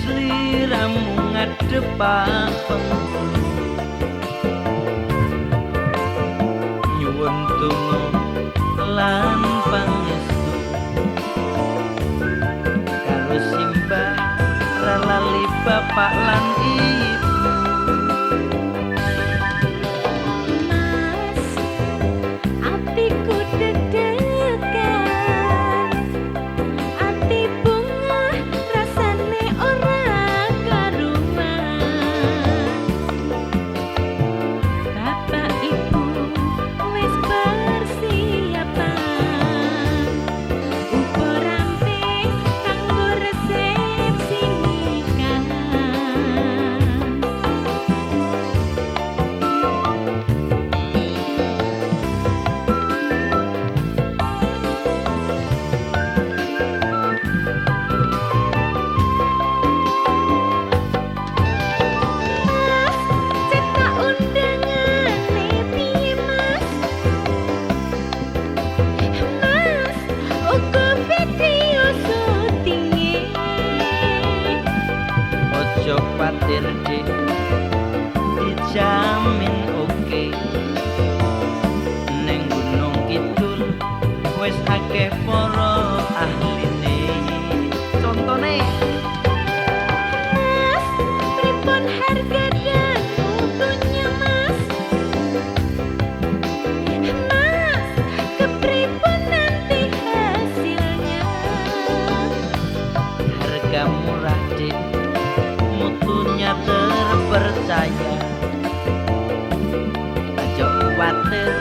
sliramu ngadep penghulu nyuwun donga lan pangestu karo simbah ralali bapak lan ibu. Kuatir dik dijamin oke neng Gunung Kidul wis akeh para ahline contone Mas pripun harga dan mutunya Mas Mas kepripun nanti hasilnya harga murah dik mutunya terpercaya aja khawatir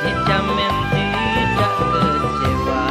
dijamin tidak kecewa.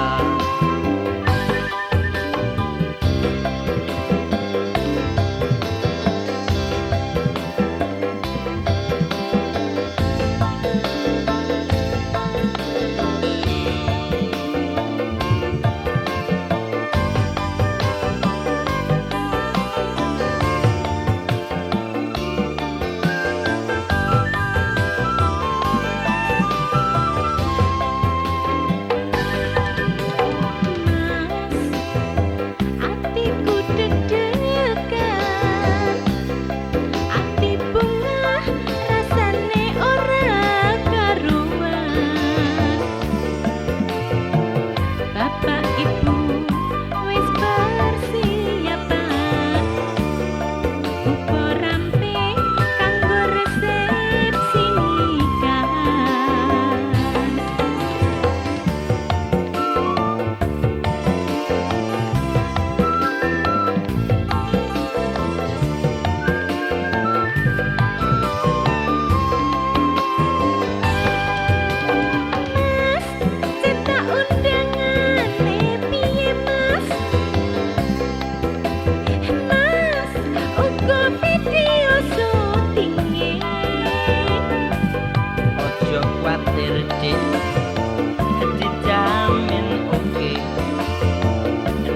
Dijamin oke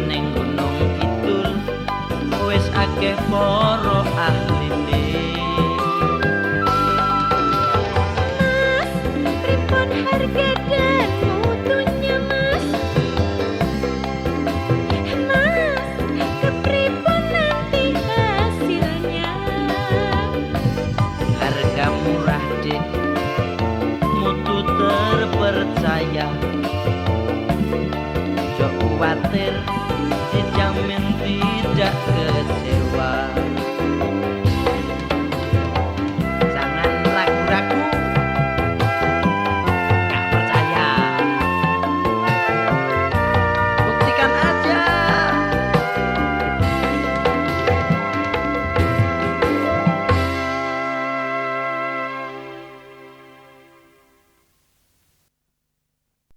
neng Gunung Kidul wis akeh para ahline. Mas pripun harga dan mutunya Mas Mas kepripun nanti hasilnya Harga murah dik mutu terpercaya, jok khawatir